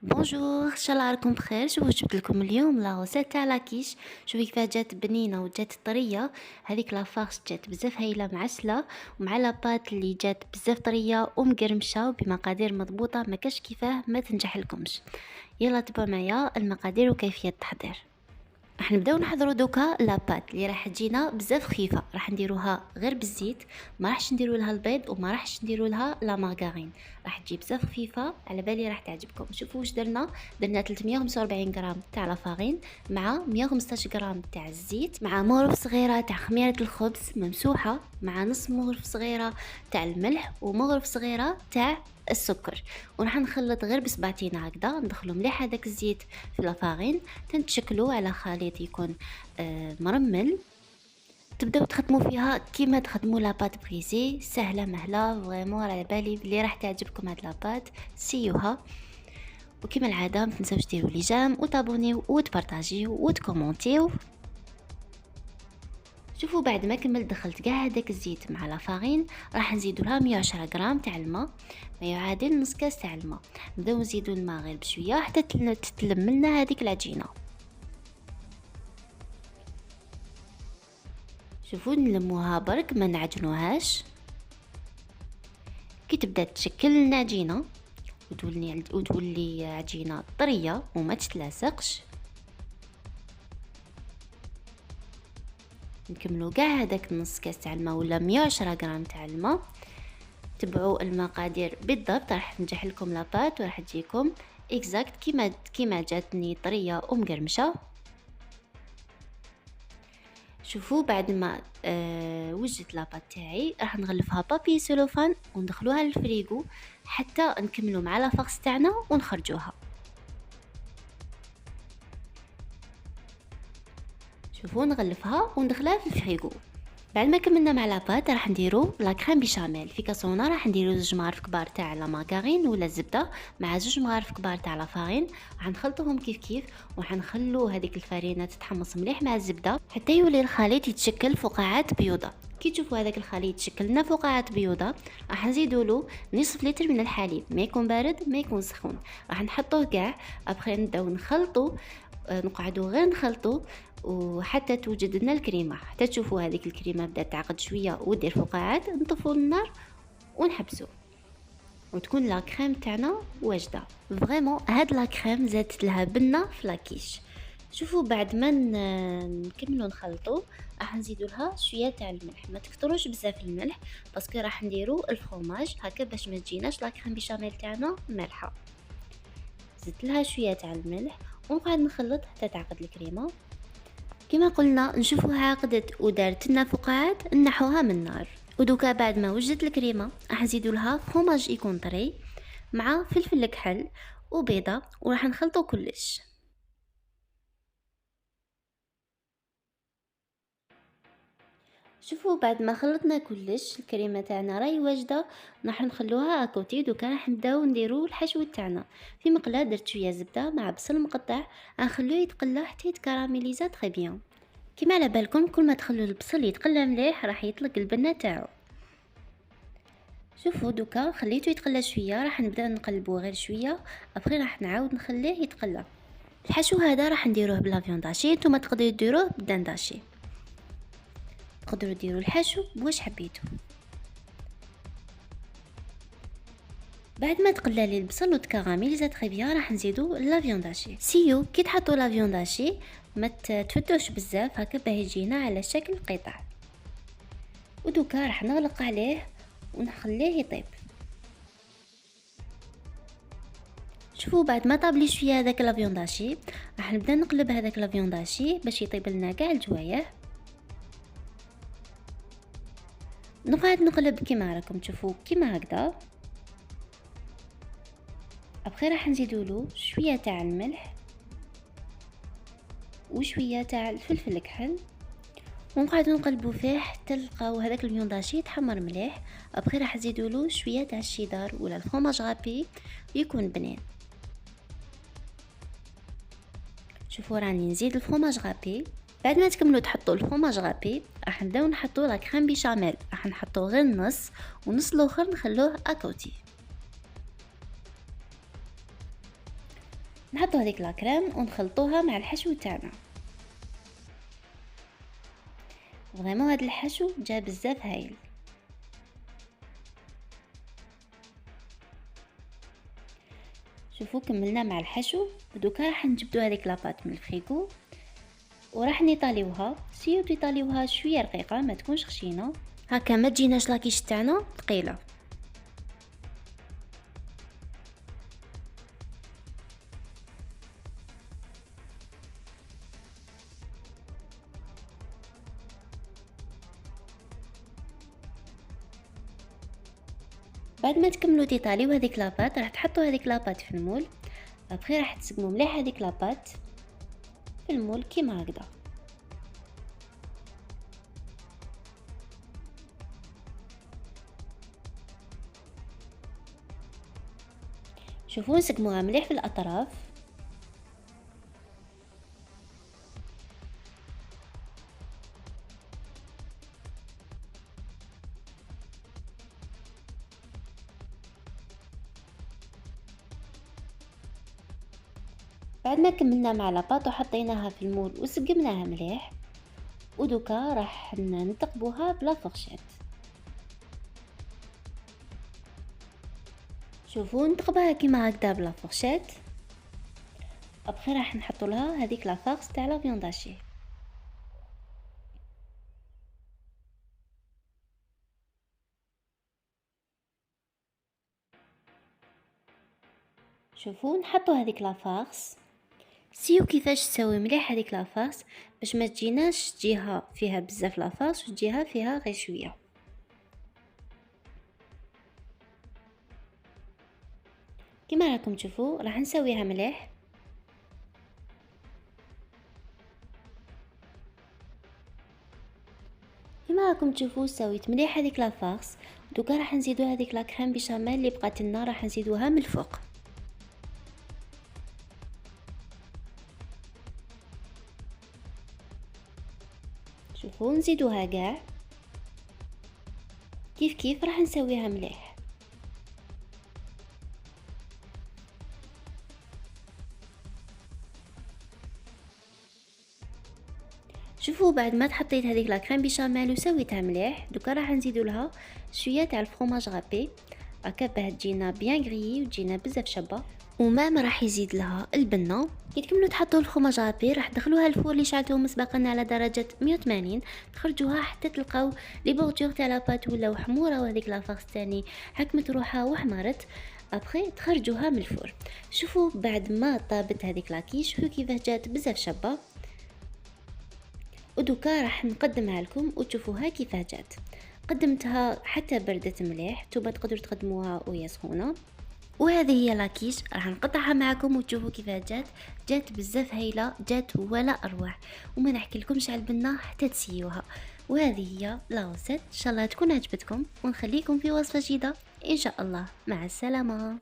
بونجور، ان شاء الله راكم بخير. شوفوا جبت لكم اليوم لا غوسيت تاع لاكيش. شوفي كيفاه جات بنينه وجات طريه. هذيك لا فارس جات بزاف هايله معسله، ومع لاباط اللي جات بزاف طريه ومقرمشه وبمقادير مضبوطه، ما كاش كيفاه ما تنجح لكمش. يلا تبعوا معايا المقادير وكيفيه التحضير. راح نبداو نحضروا دوكا لاباط اللي راح تجينا بزاف خفيفه. راح نديروها غير بالزيت، ما راحش نديروا لها البيض وما راحش نديروا لها لا مارغرين. راح تجي بزاف خفيفه، على بالي راح تعجبكم. شوفوا واش درنا 345 غرام تاع لا فارين، مع 115 غرام تاع الزيت، مع مغرف صغيره تاع خميره الخبز ممسوحه، مع نص مغرف صغيره تاع الملح ومغرف صغيره تاع السكر. وراح نخلط غير بصبعتين هكذا، ندخلو مليح هذاك الزيت في لافارين، تنتشكلو على خليط يكون مرمل. تبداو تخدموا فيها كيما تخدموا لاباط بريزي، سهله مهله فريمون. على بالي بلي راح تعجبكم هاد لاباط، سيوها. وكيما العاده ما تنساوش ديروا لي جام وتابونيو وتبارطاجيو وتكومونتيو. شوفوا بعد ما كملت دخلت كاع هذاك الزيت مع لافارين، راح نزيدو لها 110 غرام تاع الماء، ما يعادل نص كاس تاع الماء. نبداو نزيدو الماء غير بشويه حتى تتلم لنا هذيك العجينه. شوفوا نلموها برك ما نعجنوهاش. كي تبدا تشكل لنا عجينه وتولي عجينه طريه وما تتلاصقش، نكملوا كاع هذاك نص كاس تاع الماء ولا 110 غرام تاع الماء. تبعوا المقادير بالضبط، راح تنجح لكم لاباط وراح تجيكم اكزاكت كيما جاتني طريه ومقرمشه. شوفوا بعد ما وجدت لاباط تاعي، راح نغلفها بابي سيلوفان وندخلوها للفريغو حتى نكملوا مع لافاكس تاعنا ونخرجوها. شوفوا نغلفها وندخلها في الفريغو. بعد ما كملنا مع لاباط، راح نديرو لا كريم بيشاميل. في كاسونه راح نديرو 2 مغارف كبار تاع لا مارغرين ولا الزبده مع 2 مغارف كبار تاع لا فارين. راح نخلطوهم كيف وراح نخلو هذيك الفرينه تتحمص مليح مع الزبده حتى يولي الخليط يتشكل فقاعات بيضاء. كي تشوفوا هذاك الخليط يتشكل لنا فقاعات بيضاء، راح نزيدوا له نصف لتر من الحليب، ما يكون بارد ما يكون سخون. راح نحطوه كاع ابخي نبداو نخلطوا، نقعدوا غير نخلطوا وحتى توجد لنا الكريمه. حتى تشوفوا هذيك الكريمه بدات تعقد شويه ودير فقاعات، نطفوا النار ونحبسوا وتكون لا كريم تاعنا واجده. فريمون هاد لا كريم زادت لها بنه في لاكيش. شوفوا بعد ما نكملوا نخلطوا، راح نزيدوا لها شويه تاع الملح، ما تكثروش بزاف الملح باسكو راح نديروا الفرomاج هكا باش ما تجيناش لا كريم بيشاميل تاعنا مالحه. زدت لها شويه تاع الملح ونقعد نخلط حتى تعقد الكريمه. كما قلنا نشوفوها عقدت ودارت لنا فقاعات، نحوها من النار. ودوكا بعد ما وجدت الكريمه راح نزيدوا لها فروماج يكون طري مع فلفل الكحل وبيضه، وراح نخلطوا كلش. شوفوا بعد ما خلطنا كلش الكريمه تاعنا راهي واجده، راح نخلوها اكوتي. دوكا راح نبداو نديرو الحشو تاعنا. في مقله درت شويه زبده مع بصل مقطع، نخلوه يتقلى حتى يتكراميليزا تري بيان. كما على بالكم كل ما تخلوا البصل يتقلى مليح راح يطلق البنه تاعو. شوفوا دوكا خليته يتقلى شويه، راح نبدا نقلبوه غير شويه ابخي راح نعاود نخليه يتقلى. الحشو هذا راح نديروه بلا فيونداشي، نتوما تقدروا ديروه بالدنداشي، تقدروا ديروا الحشو بواش حبيتو. بعد ما تقلى لي البصل وتكراميليزا تري بيان، راح نزيدو لا فيونداشي. سيو كي تحطوا لا فيونداشي ما تفتوش بزاف هكا باه يجينا على شكل قطع. ودوكا راح نغلق عليه ونخليه يطيب. شوفوا بعد ما طاب لي شويه هذاك لا فيونداشي، راح نبدا نقلب هذاك لا فيونداشي باش يطيب لنا كاع الجوايه. نقعد نقلب كيما راكم تشوفوا كيما هكذا. ابخي راح نزيدوا له شويه تاع الملح وشويه تاع الفلفل الكحل، ونقعدوا نقلبوا فيه حتى نلقاو هذاك الفيونداشي يتحمر مليح. ابخي راح نزيدوا له شويه تاع الشيدار ولا الفرomاج غابي يكون بنين. شوفوا راني نزيد الفرomاج غابي. بعد ما تكملوا تحطوا الفرomاج غابي، راح نبداو نحطوا لا كريم بيشاميل. راح نحطوا غير النص ونص الاخر نخلوه اكوتي. نحطو هذيك لاكريم ونخلطوها مع الحشو تاعنا. فريمون هذا الحشو جا بزاف هايل. شوفوا كملنا مع الحشو، ودوكا راح نجبدو هذيك لاباط من الفريغو وراح نيطاليوها. سيو تيطاليوها شويه رقيقه، ما تكونش خشينه هكا، ما تجيناش لاكيش تاعنا ثقيله. بعد ما تكملوا تيطاليو هذيك لاباط، راح تحطوا هذيك لاباط في المول. ابخي راح تسقموا مليح هذيك لاباط في المول كيما هكذا. شوفوا نسقموها مليح في الاطراف. بعد ما كملنا مع لاباط وحطيناها في المول وسقمناها مليح، ودوكا راح نثقبوها بلا فرشات. شوفوا نثقبها كيما هكذا بلا فرشات. ابخي راح نحطوا لها هذيك لا فارس تاع لا فيوند هاشي. شوفوا نحطوا هذيك لا فارس. سيو كيفاش تسوي مليح هذيك لا فارس باش ما تجيناش جهه فيها بزاف لا فارس وجهه فيها غير شويه. كما راكم تشوفوا راح نسويها مليح. كما راكم تشوفوا سويت مليح هذيك لا فارس. دوكا راح نزيدو هذيك لا كريم بيشاميل اللي بقات لنا، راح نزيدوها من الفوق. شوفوا نزيدوها كاع كيف راح نسويها مليح. شوفوا بعد ما تحطيت هذيك لا كريم بيشاميل وسويتها مليح، دوكا راح نزيدو لها شويه تاع الفرomاج غابي هكا باه تجينا بيان غريي وتجينا بزاف شابه. وما راح يزيد لها البنه. كي تكملوا تحطوا الفرomاج غابي راح تدخلوها الفور اللي شعلتوه مسبقا على درجه 180، تخرجوها حتى تلقاو لي بورتور تاع لاباط ولاو حموره وهذيك لا فارس تاني حكمت روحها وحمرت. ابخي تخرجوها من الفور. شوفوا بعد ما طابت هذيك لاكيش شوفوا كيفاه جات بزاف شابه. ودوكا راح نقدمها لكم وتشوفوها كيفاه جات. قدمتها حتى بردت مليح، نتوما تقدروا تقدموها وهي سخونه. وهذه هي لاكيش راح نقطعها معكم وتشوفوا كيفاه جات بزاف هايله، جات ولا اروع، وما نحكي لكمش على البنه حتى تسيوها. وهذه هي لا وسط، ان شاء الله تكون عجبتكم ونخليكم في وصفه جديده ان شاء الله. مع السلامه.